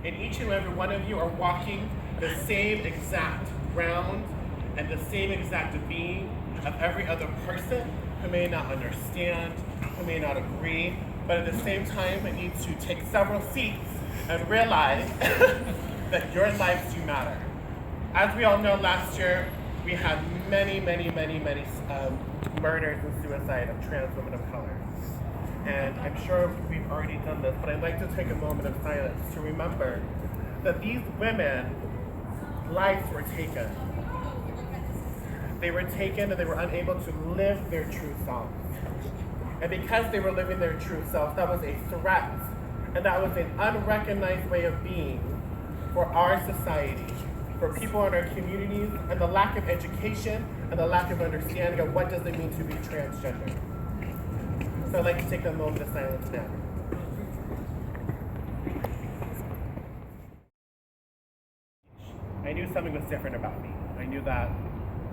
And each and every one of you are walking the same exact ground and the same exact being of every other person who may not understand, who may not agree, but at the same time, it needs to take several seats and realize that your lives do matter. As we all know, last year, we had many murders and suicide of trans women of color. And I'm sure we've already done this, but I'd like to take a moment of silence to remember that these women's lives were taken. They were taken and they were unable to live their true self. And because they were living their true self, that was a threat. And that was an unrecognized way of being for our society, for people in our communities, and the lack of education and the lack of understanding of what does it mean to be transgender. So I'd like to take a moment of silence now. I knew something was different about me. I knew that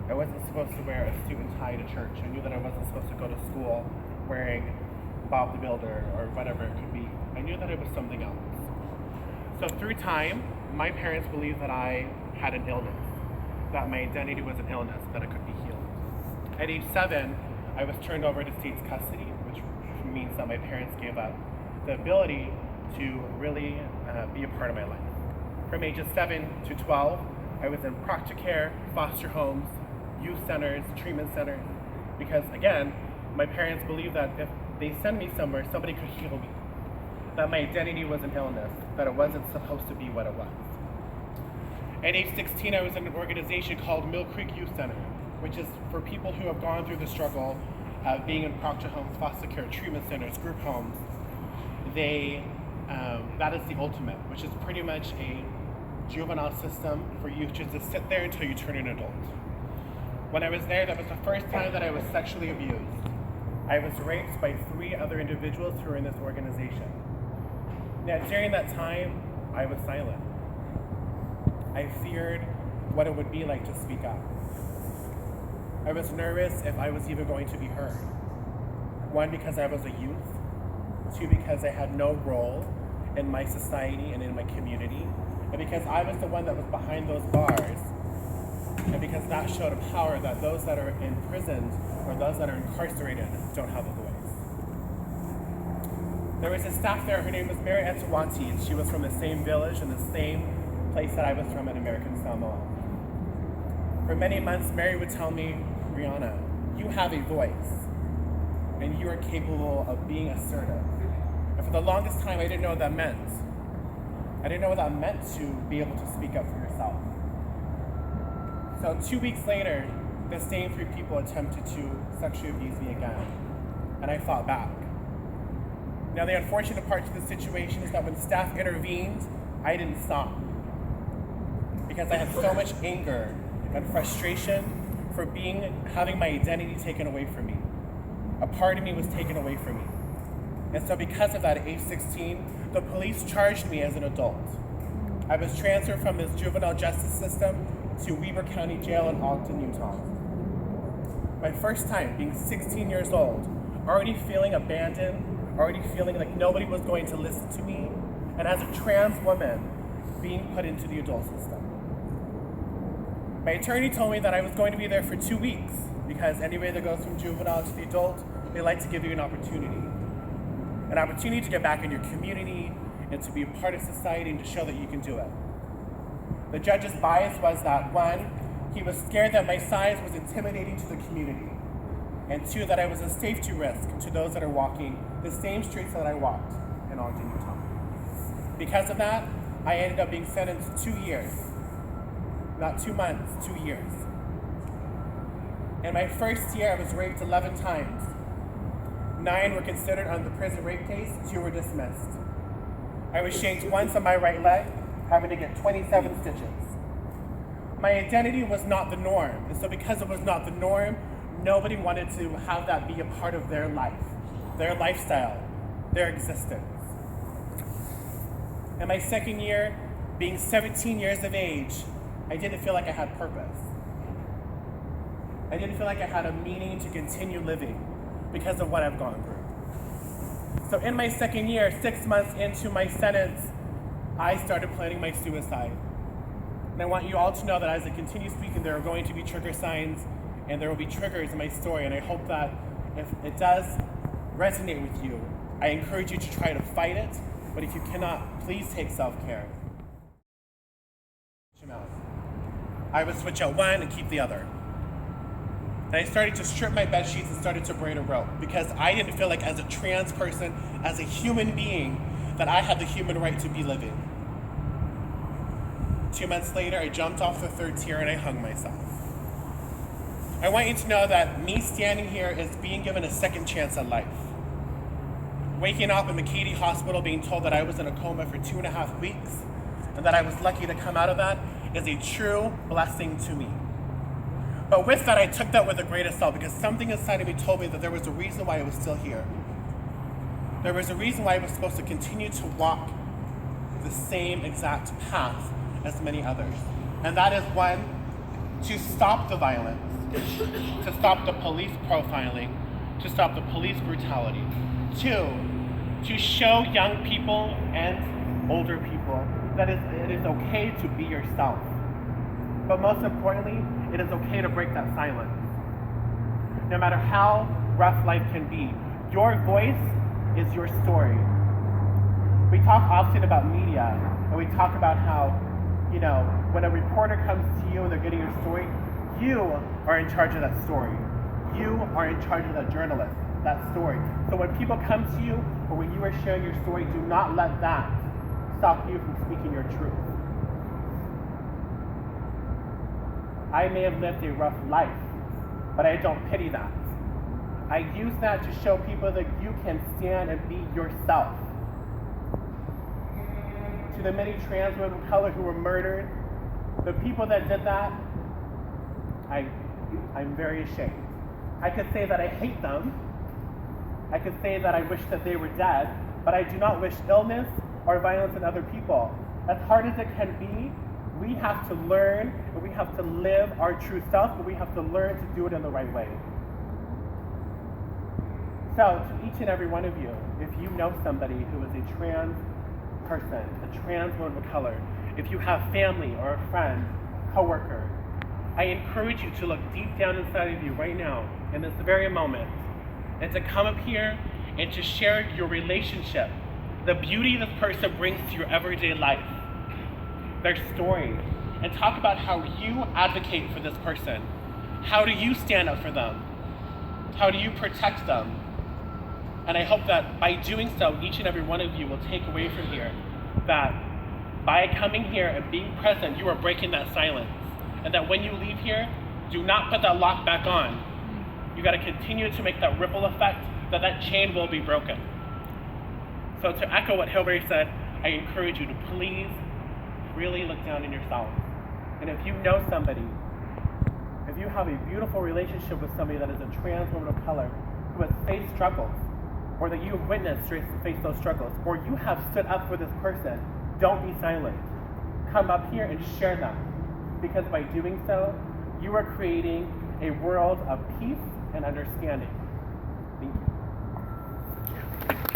I wasn't supposed to wear a suit and tie to church. I knew that I wasn't supposed to go to school wearing Bob the Builder or whatever it could be. I knew that it was something else. So through time, my parents believed that I had an illness, that my identity was an illness, that it could be healed. At age 7, I was turned over to state's custody, which means that my parents gave up the ability to really be a part of my life. From ages 7 to 12, I was in proctor care, foster homes, youth centers, treatment centers, because again, my parents believed that if they send me somewhere, somebody could heal me, that my identity was an illness, that it wasn't supposed to be what it was. At age 16, I was in an organization called Mill Creek Youth Center, which is for people who have gone through the struggle of being in proctor homes, foster care, treatment centers, group homes. That is the ultimate, which is pretty much a juvenile system for you just to sit there until you turn an adult. When I was there, that was the first time that I was sexually abused. I was raped by 3 other individuals who were in this organization. Now, during that time, I was silent. I feared what it would be like to speak up. I was nervous if I was even going to be heard. 1, because I was a youth. 2, because I had no role in my society and in my community. And because I was the one that was behind those bars. And because that showed a power that those that are imprisoned or those that are incarcerated don't have a voice. There was a staff there, her name was Mary Etawati, and she was from the same village and the same place that I was from in American Samoa. For many months, Mary would tell me, Ryannah, you have a voice, and you are capable of being assertive. And for the longest time, I didn't know what that meant. I didn't know what that meant to be able to speak up for yourself. So 2 weeks later, the same 3 people attempted to sexually abuse me again, and I fought back. Now, the unfortunate part to the situation is that when staff intervened, I didn't stop. Because I had so much anger and frustration for having my identity taken away from me. A part of me was taken away from me. And so because of that, at age 16, the police charged me as an adult. I was transferred from this juvenile justice system to Weber County Jail in Ogden, Utah. My first time being 16 years old, already feeling abandoned, already feeling like nobody was going to listen to me, and as a trans woman, being put into the adult system. My attorney told me that I was going to be there for 2 weeks, because anybody that goes from juvenile to the adult, they like to give you an opportunity to get back in your community and to be a part of society and to show that you can do it. The judge's bias was that 1, he was scared that my size was intimidating to the community, and 2, that I was a safety risk to those that are walking the same streets that I walked in Ogden, Utah. Because of that, I ended up being sentenced 2 years. Not 2 months, 2 years. In my first year, I was raped 11 times. 9 were considered on the prison rape case, 2 were dismissed. I was shanked once on my right leg, having to get 27 stitches. My identity was not the norm, and so because it was not the norm, nobody wanted to have that be a part of their life, their lifestyle, their existence. In my second year, being 17 years of age, I didn't feel like I had purpose. I didn't feel like I had a meaning to continue living because of what I've gone through. So in my second year, 6 months into my sentence, I started planning my suicide. And I want you all to know that as I continue speaking, there are going to be trigger signs and there will be triggers in my story. And I hope that if it does resonate with you, I encourage you to try to fight it. But if you cannot, please take self-care. I would switch out one and keep the other. And I started to strip my bed sheets and started to braid a rope because I didn't feel like as a trans person, as a human being, that I had the human right to be living. 2 months later, I jumped off the 3rd tier and I hung myself. I want you to know that me standing here is being given a second chance at life. Waking up in McCady Hospital being told that I was in a coma for 2.5 weeks and that I was lucky to come out of that is a true blessing to me. But with that, I took that with a grain of salt because something inside of me told me that there was a reason why I was still here. There was a reason why I was supposed to continue to walk the same exact path as many others. And that is one, to stop the violence, to stop the police profiling, to stop the police brutality. 2, to show young people and older people that it is okay to be yourself. But most importantly, it is okay to break that silence. No matter how rough life can be, your voice is your story. We talk often about media, and we talk about how, when a reporter comes to you and they're getting your story, you are in charge of that story. You are in charge of that journalist, that story. So when people come to you, or when you are sharing your story, do not let that stop you from speaking your truth. I may have lived a rough life, but I don't pity that. I use that to show people that you can stand and be yourself. To the many trans women of color who were murdered, the people that did that, I'm very ashamed. I could say that I hate them. I could say that I wish that they were dead, but I do not wish illness or violence in other people. As hard as it can be, we have to learn and we have to live our true self, but we have to learn to do it in the right way. So, to each and every one of you, if you know somebody who is a trans person, a trans woman of color, if you have family or a friend, coworker, I encourage you to look deep down inside of you right now, in this very moment, and to come up here and to share your relationship, the beauty this person brings to your everyday life, their story, and talk about how you advocate for this person. How do you stand up for them? How do you protect them? And I hope that by doing so, each and every one of you will take away from here that by coming here and being present, you are breaking that silence. And that when you leave here, do not put that lock back on. You gotta continue to make that ripple effect, that chain will be broken. So to echo what Hilary said, I encourage you to please really look down in yourself. And if you know somebody, if you have a beautiful relationship with somebody that is a trans woman of color who has faced struggles, or that you've witnessed face those struggles, or you have stood up for this person, don't be silent. Come up here and share them. Because by doing so, you are creating a world of peace and understanding. Thank you.